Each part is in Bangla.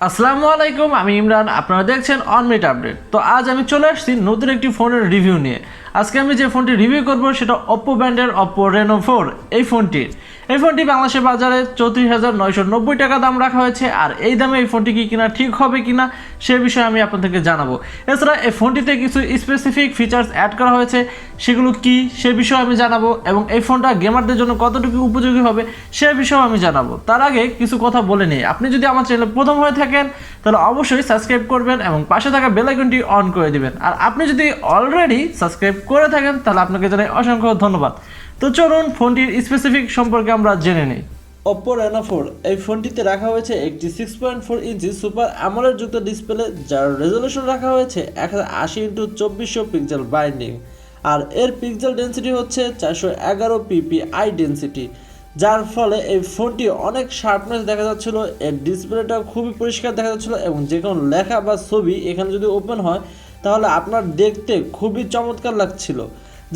আসসালামু আলাইকুম, আমি ইমরান। আপনারা দেখছেন অনমিট আপডেট। তো আজ আমি চলে আসছি নতুন একটি ফোনের রিভিউ নিয়ে। আজকে আমি যে ফোনটি রিভিউ করব সেটা অপ্পো ব্র্যান্ডের অপ্পো রেনো 4। এই ফোনটি বাংলাদেশের বাজারে 34,990 টাকা দাম রাখা হয়েছে। আর এই দামে এই ফোনটি কি কিনা ঠিক হবে কিনা সে বিষয়ে আমি আপনাদেরকে জানাবো। এছাড়া এই ফোনটিতে কিছু স্পেসিফিক ফিচার্স অ্যাড করা হয়েছে, সেগুলো কি সে বিষয়ে আমি জানাবো, এবং এই ফোনটা গেমারদের জন্য কতটুকু উপযোগী হবে সে বিষয়েও আমি জানাবো। তার আগে কিছু কথা বলে নিই। আপনি যদি আমার চ্যানেলে প্রথম হয়ে থাকেন তাহলে অবশ্যই সাবস্ক্রাইব করবেন এবং পাশে থাকা বেল আইকনটি অন করে দিবেন। আর আপনি যদি অলরেডি সাবস্ক্রাইব করে থাকেন তাহলে আপনাকে জানাই অসংখ্য ধন্যবাদ। তো চলুন ফোনটির স্পেসিফিক সম্পর্কে আমরা জেনে নিই। Oppo Reno 4 এই ফোনটিতে রাখা হয়েছে একটি 6.4 ইঞ্চি সুপার অ্যামোলেড যুক্ত ডিসপ্লে, যার রেজলিউশন রাখা হয়েছে 1080x2400 পিক্সেল বাইন্ডিং। আর এর পিক্সেল ডেন্সিটি হচ্ছে 411 ppi ডেন্সিটি, যার ফলে এই ফোনটি অনেক শার্পনেস দেখা যাচ্ছিল। এর ডিসপ্লেটা খুবই পরিষ্কার দেখা যাচ্ছিল এবং যে কোনো লেখা বা ছবি এখানে যদি ওপেন হয় তাহলে আপনার দেখতে খুবই চমৎকার লাগছিল।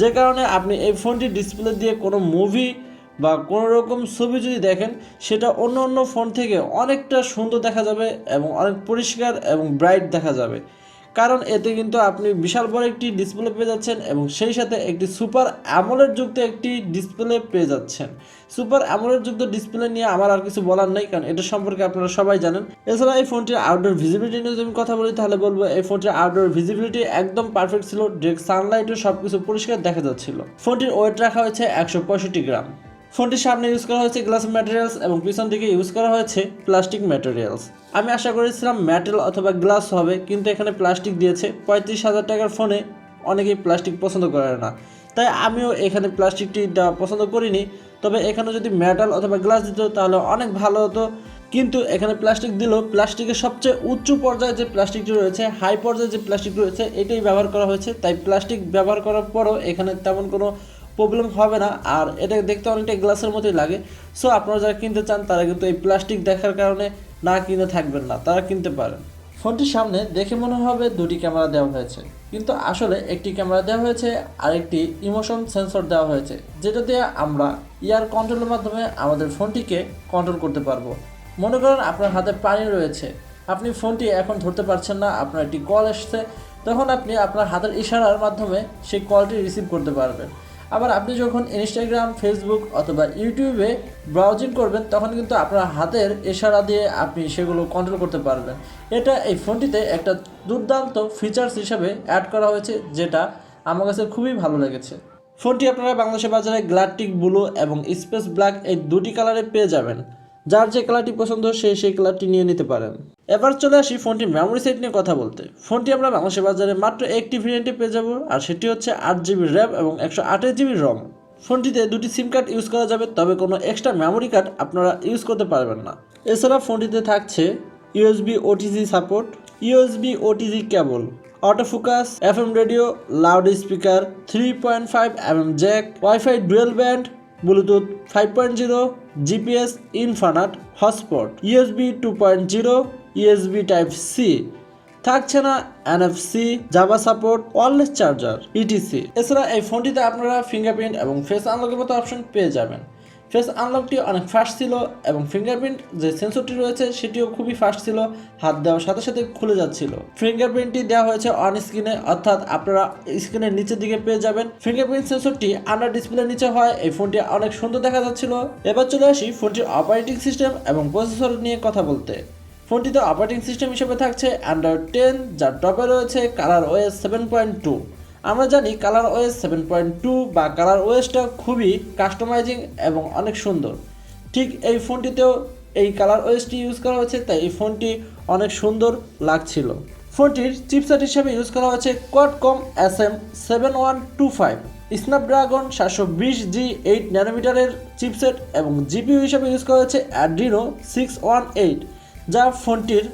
যে কারণে আপনি এই ফোনটি ডিসপ্লে দিয়ে কোনো মুভি বা কোনো রকম ছবি যদি দেখেন সেটা অন্য অন্য ফোন থেকে অনেকটা সুন্দর দেখা যাবে এবং অনেক পরিষ্কার এবং ব্রাইট দেখা যাবে। কারণ এতে কিন্তু আপনি বিশাল বড় একটি ডিসপ্লে পেয়ে যাচ্ছেন এবং সেই সাথে একটি সুপার অ্যামোলেড যুক্ত একটি ডিসপ্লে পেয়ে যাচ্ছেন। সুপার অ্যামোলেড যুক্ত ডিসপ্লে নিয়ে আমার আর কিছু বলার নেই, কারণ এটা সম্পর্কে আপনারা সবাই জানেন। এছাড়া এই ফোনটির আউটডোর ভিজিবিলিটি নিয়ে যদি আমি কথা বলি তাহলে বলবো এই ফোনটির আউটডোর ভিজিবিলিটি একদম পারফেক্ট ছিল। ডিরেক্ট সানলাইটও সব কিছু পরিষ্কার দেখা যাচ্ছিল। ফোনটির ওয়েট রাখা হয়েছে 165 গ্রাম। ফোনটির সামনে ইউজ করা হয়েছে গ্লাস ম্যাটেরিয়ালস এবং পিছন দিকে ইউজ করা হয়েছে প্লাস্টিক ম্যাটেরিয়ালস। আমি আশা করেছিলাম মেটাল অথবা গ্লাস হবে, কিন্তু এখানে প্লাস্টিক দিয়েছে। 35,000 টাকার ফোনে অনেকেই প্লাস্টিক পছন্দ করে না, তাই আমিও এখানে প্লাস্টিকটি দেওয়া পছন্দ করিনি। তবে এখানে যদি মেটাল অথবা গ্লাস দিত তাহলে অনেক ভালো হতো, কিন্তু এখানে প্লাস্টিক দিলেও প্লাস্টিকের সবচেয়ে উচ্চ পর্যায়ে যে প্লাস্টিকটি রয়েছে, হাই পর্যায়ে যে প্লাস্টিক রয়েছে, এটাই ব্যবহার করা হয়েছে। তাই প্লাস্টিক ব্যবহার করার পরও এখানে তেমন কোনো প্রবলেম হবে না। আর এটা দেখতে অনেকটা গ্লাসের মতোই লাগে। সো আপনারা যারা কিনতে চান তারা কিন্তু এই প্লাস্টিক দেখার কারণে না কিনে থাকবেন না, তারা কিনতে পারেন। ফোনটির সামনে দেখে মনে হবে দুটি ক্যামেরা দেওয়া হয়েছে, কিন্তু আসলে একটি ক্যামেরা দেওয়া হয়েছে আর একটি ইমোশন সেন্সর দেওয়া হয়েছে, যেটা দিয়ে আমরা ইয়ার কন্ট্রোলের মাধ্যমে আমাদের ফোনটিকে কন্ট্রোল করতে পারবো। মনে করেন আপনার হাতে পানি রয়েছে, আপনি ফোনটি এখন ধরতে পারছেন না, আপনার একটি কল এসছে, তখন আপনি আপনার হাতের ইশারার মাধ্যমে সেই কলটি রিসিভ করতে পারবেন। আবার আপনি যখন ইনস্টাগ্রাম, ফেসবুক অথবা ইউটিউবে ব্রাউজিং করবেন তখন কিন্তু আপনার হাতের ইশারা দিয়ে আপনি সেগুলো কন্ট্রোল করতে পারবেন। এটা এই ফোনটিতে একটা দুর্দান্ত ফিচার্স হিসাবে অ্যাড করা হয়েছে, যেটা আমার কাছে খুবই ভালো লেগেছে। ফোনটি আপনারা বাংলাদেশের বাজারে গ্লাটিক ব্লু এবং স্পেস ব্ল্যাক এই দুটি কালারে পেয়ে যাবেন। যার যে কালারটি পছন্দ সেই কালারটি নিয়ে নিতে পারেন। এবার চলে আসি ফোনটির মেমোরি সেট নিয়ে কথা বলতে। ফোনটি আমরা বাংলাদেশের বাজারে মাত্র একটি ভেরিয়েন্টে পেয়ে যাব, আর সেটি হচ্ছে 8GB র্যাম এবং 128GB রম। ফোনটিতে দুটি সিম কার্ড ইউজ করা যাবে, তবে কোনো এক্সট্রা মেমোরি কার্ড আপনারা ইউজ করতে পারবেন না। এছাড়া ফোনটিতে থাকছে USB OTG support, USB OTG cable, auto focus, FM radio, loud speaker, 3.5mm jack, wifi dual band, Bluetooth 5.0, GPS ইনফানাট, hotspot, USB 2.0, USB type C, থাকছে না NFC, Java support, wireless charger, ETC. এছাড়া এই ফোনটিতে আপনারা ফিঙ্গারপ্রিন্ট এবং ফেস আনলকের মতো অপশন পেয়ে যাবেন। ফেস আনলকটি অনেক ফাস্ট ছিল এবং ফিঙ্গারপ্রিন্ট যে সেন্সরটি রয়েছে সেটিও খুবই ফাস্ট ছিল, হাত দেওয়ার সাথে সাথে খুলে যাচ্ছিল। ফিঙ্গারপ্রিন্টটি দেওয়া হয়েছে অন স্ক্রিনে, অর্থাৎ আপনারা স্ক্রিনের নিচের দিকে পেয়ে যাবেন। ফিঙ্গারপ্রিন্ট সেন্সরটি আন্ডার ডিসপ্লের নিচে হয়। এই ফোনটি অনেক সুন্দর দেখা যাচ্ছিল। এবার চলে আসি ফোনটির অপারেটিং সিস্টেম এবং প্রসেসর নিয়ে কথা বলতে। ফোনটিতে অপারেটিং সিস্টেম হিসেবে থাকছে অ্যান্ড্রয়েড 10, যার টপে রয়েছে কালার OS 7.2। আমরা জানি কালার OS 7.2 বা কালার OSটা খুবই কাস্টমাইজিং এবং অনেক সুন্দর। ঠিক এই ফোনটিতেও এই কালার OSটি ইউজ করা হয়েছে, তাই এই ফোনটি অনেক সুন্দর লাগছিল। ফোনটির চিপসেট হিসেবে ইউজ করা হয়েছে কোয়াডকম SM7125, স্ন্যাপড্রাগন 720G 8 ন্যানোমিটারের চিপসেট, এবং জিপিইউ হিসেবে ইউজ করা হয়েছে অ্যাড্রিনো 618, যা ফোনটির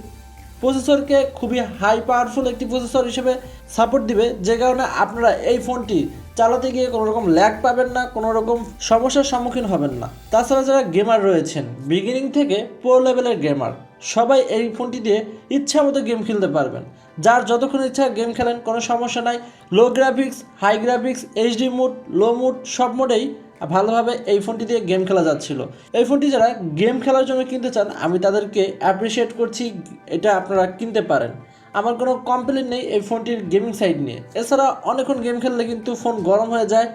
প্রসেসরকে খুবই হাই পাওয়ারফুল একটি প্রসেসর হিসেবে সাপোর্ট দিবে, যে কারণে আপনারা এই ফোনটি চালাতে গিয়ে কোনো রকম ল্যাগ পাবেন না, কোনো রকম সমস্যার সম্মুখীন হবেন না। তাছাড়া যারা গেমার রয়েছেন, বিগিনিং থেকে প্রো লেভেলের গেমার, সবাই এই ফোনটি দিয়ে ইচ্ছা মতো গেম খেলতে পারবেন। যার যতক্ষণ ইচ্ছা গেম খেলেন, কোনো সমস্যা নাই। Low graphics, high graphics, HD mode, low mode সব মোডেই ভালোভাবে এই ফোনটি দিয়ে গেম খেলা যাচ্ছিল। এই ফোনটি যারা গেম খেলার জন্য কিনতে চান আমি তাদেরকে অ্যাপ্রিসিয়েট করছি, এটা আপনারা কিনতে পারেন। আমার কোনো কমপ্লেন নেই এই ফোনটির গেমিং সাইড নিয়ে। এছাড়া অনেকক্ষণ গেম খেললে কিন্তু ফোন গরম হয়ে যায়,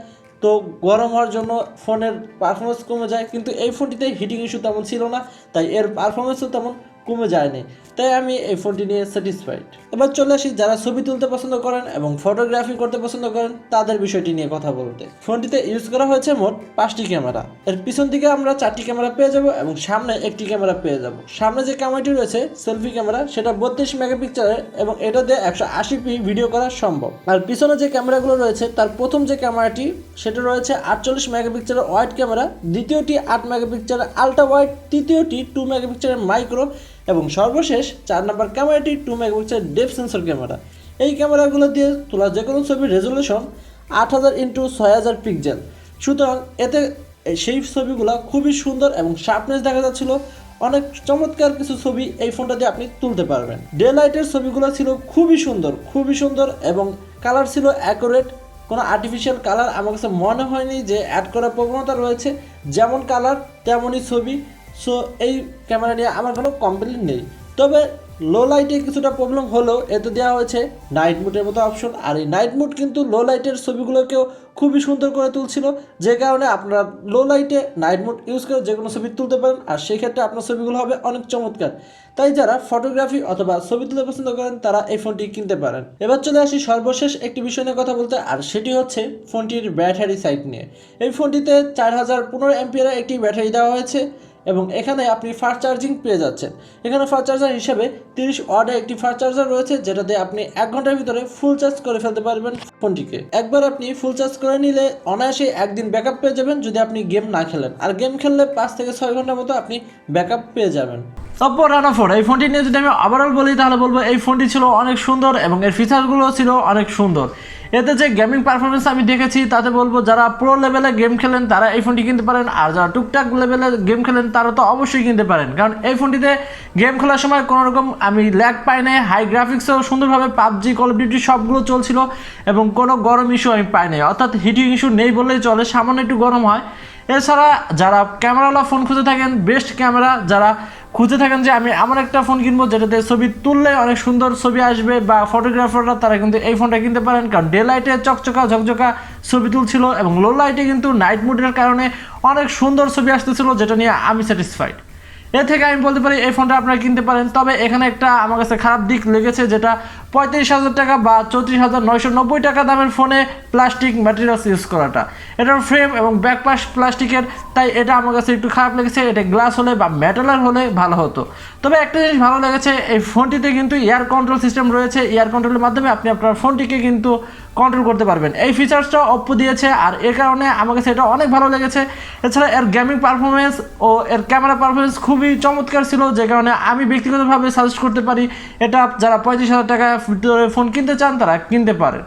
তো গরম হওয়ার জন্য ফোনের পারফরমেন্স কমে যায়, কিন্তু এই ফোনটিতে হিটিং ইস্যু তেমন ছিল না, তাই এর পারফরমেন্সও তেমন কমে যায়নি, তাই আমি এই ফোনটি নিয়ে স্যাটিসফাইড। এবার চলে আসি যারা ছবি তুলতে পছন্দ করেন এবং ফটোগ্রাফি করতে পছন্দ করেন তাদের বিষয়টি নিয়ে কথা বলতে। ফোনটিতে ইউজ করা হয়েছে মোট 5টি ক্যামেরা। এর পিছন দিকে আমরা 4টি ক্যামেরা পেয়ে যাব এবং সামনে একটি ক্যামেরা পেয়ে যাব। সামনে যে ক্যামেরাটি রয়েছে সেলফি ক্যামেরা, সেটা 32 মেগাপিক্সেলের এবং এটা দিয়ে 180p ভিডিও করা সম্ভব। আর পিছনে যে ক্যামেরাগুলো রয়েছে তার প্রথম যে ক্যামেরাটি সেটা রয়েছে 48 মেগাপিক্সেলের ওয়াইড ক্যামেরা, দ্বিতীয়টি 8 মেগাপিক্সেলের আলট্রা ওয়াইড, তৃতীয়টি 2 মেগাপিক্সেলের মাইক্রো এবং সর্বশেষ 4 নম্বর ক্যামেরাটি 2 মেগাপিক্সেলের ডেপথ সেন্সর ক্যামেরা। এই ক্যামেরাগুলো দিয়ে তোলা যে কোনো ছবির রেজলিউশন 8000x6000 পিক্সেল। সুতরাং এতে সেই ছবিগুলো খুবই সুন্দর এবং শার্পনেস দেখা যাচ্ছিল। অনেক চমৎকার কিছু ছবি এই ফোনটা দিয়ে আপনি তুলতে পারবেন। ডে লাইটের ছবিগুলো ছিল খুবই সুন্দর এবং কালার ছিল অ্যাকুরেট। কোনো আর্টিফিশিয়াল কালার আমার কাছে মনে হয়নি যে অ্যাড করার প্রবণতা রয়েছে, যেমন কালার তেমনই ছবি। সো এই ক্যামেরা নিয়ে আমার কোনো কমপ্লেন নেই। তবে লো লাইটে কিছুটা প্রবলেম হলেও এতে দেওয়া হয়েছে নাইট মোডের মতো অপশন, আর এই নাইট মোড কিন্তু লো লাইটের ছবিগুলোকেও খুবই সুন্দর করে তুলছিল, যে কারণে আপনারা লো লাইটে নাইট মোড ইউজ করে যে কোনো ছবি তুলতে পারেন, আর সেই ক্ষেত্রে আপনার ছবিগুলো হবে অনেক চমৎকার। তাই যারা ফটোগ্রাফি অথবা ছবি তুলতে পছন্দ করেন তারা এই ফোনটি কিনতে পারেন। এবার চলে আসি সর্বশেষ একটি বিষয় নিয়ে কথা বলতে, আর সেটি হচ্ছে ফোনটির ব্যাটারি সাইড নিয়ে। এই ফোনটিতে 4015 অ্যাম্পিয়ারের একটি ব্যাটারি দেওয়া হয়েছে এবং এখানে আপনি ফাস্ট চার্জিং পেয়ে যাচ্ছেন। এখানে ফাস্ট চার্জার হিসেবে 30 ওয়াটের একটি ফাস্ট চার্জার রয়েছে, যেটাতে আপনি 1 ঘন্টার ভিতরে ফুল চার্জ করে ফেলতে পারবেন ফোনটিকে। একবার আপনি ফুল চার্জ করে নিলে অনায়াসে একদিন ব্যাকআপ পেয়ে যাবেন যদি আপনি গেম না খেলেন, আর গেম খেললে 5 থেকে 6 ঘন্টার মতো আপনি ব্যাকআপ পেয়ে যাবেন। Oppo Reno 4 এই ফোনটি নিয়ে যদি আমি ওভারঅল বলি তাহলে বলবো এই ফোনটি ছিল অনেক সুন্দর এবং এর ফিচারগুলো ছিল অনেক সুন্দর। এতে যে গেমিং পারফরমেন্স আমি দেখেছি তাতে বলবো যারা প্রো লেভেলে গেম খেলেন তারা এই ফোনটি কিনতে পারেন, আর যারা টুকটাক লেভেলে গেম খেলেন তারা তো অবশ্যই কিনতে পারেন, কারণ এই ফোনটিতে গেম খেলার সময় কোনো রকম আমি ল্যাগ পাই নাই। হাই গ্রাফিক্সেও সুন্দরভাবে পাবজি, কল অফ ডিউটি সবগুলো চলছিল এবং কোনো গরম ইস্যু আমি পাই নাই, অর্থাৎ হিটিং ইস্যু নেই বললেই চলে, সামান্য একটু গরম হয়। এছাড়া যারা ক্যামেরাওয়ালা ফোন খুঁজে থাকেন, বেস্ট ক্যামেরা যারা খুঁজে থাকেন যে আমি এমন একটা ফোন কিনবো যেটাতে ছবি তুললে অনেক সুন্দর ছবি আসবে, বা ফটোগ্রাফাররা তারা কিন্তু এই ফোনটা কিনতে পারেন, কারণ ডে লাইটে চকচকা ঝকঝকা ছবি তুলছিল এবং লো লাইটে কিন্তু নাইট মোডের কারণে অনেক সুন্দর ছবি আসতেছিল, যেটা নিয়ে আমি স্যাটিসফাইড। এর থেকে আমি বলতে পারি এই ফোনটা আপনারা কিনতে পারেন। তবে এখানে একটা আমার কাছে খারাপ দিক লেগেছে, যেটা 35,000 টাকা বা 34,990 টাকা দামের ফোনে প্লাস্টিক ম্যাটেরিয়ালস ইউজ করাটা। এটার ফ্রেম এবং ব্যাকপাশ প্লাস্টিকের, তাই এটা আমার কাছে একটু খারাপ লেগেছে। এটা গ্লাস হলে বা মেটালের হলে ভালো হতো। তবে একটা জিনিস ভালো লেগেছে, এই ফোনটিতে কিন্তু এয়ার কন্ট্রোল সিস্টেম রয়েছে। এয়ার কন্ট্রোলের মাধ্যমে আপনি আপনার ফোনটিকে কিন্তু কন্ট্রোল করতে পারবেন। এই ফিচার্সটা Oppo দিয়েছে, আর এর কারণে আমার কাছে এটা অনেক ভালো লেগেছে। এছাড়া এর গেমিং পারফরমেন্স ও এর ক্যামেরা পারফরমেন্স খুবই চমৎকার ছিল, যে কারণে আমি ব্যক্তিগতভাবে সাজেস্ট করতে পারি এটা যারা 35,000 টাকা ভিতরে ফোন কিনতে চান তারা কিনতে পারেন।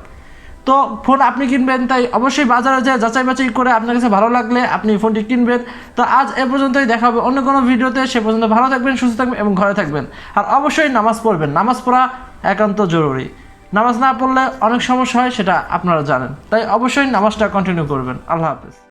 তো ফোন আপনি কিনবেন, তাই অবশ্যই বাজারে যায় যাচাই বাছাই করে আপনার কাছে ভালো লাগলে আপনি ফোনটি কিনবেন। তো আজ এ পর্যন্তই, দেখা হবে অন্য কোনো ভিডিওতে। সে পর্যন্ত ভালো থাকবেন, সুস্থ থাকবেন এবং ঘরে থাকবেন। আর অবশ্যই নামাজ পড়বেন, নামাজ পড়া একান্ত জরুরি। নামাজ না পড়লে অনেক সমস্যা হয়, সেটা আপনারা জানেন, তাই অবশ্যই নামাজটা কন্টিনিউ করবেন। আল্লাহ হাফেজ।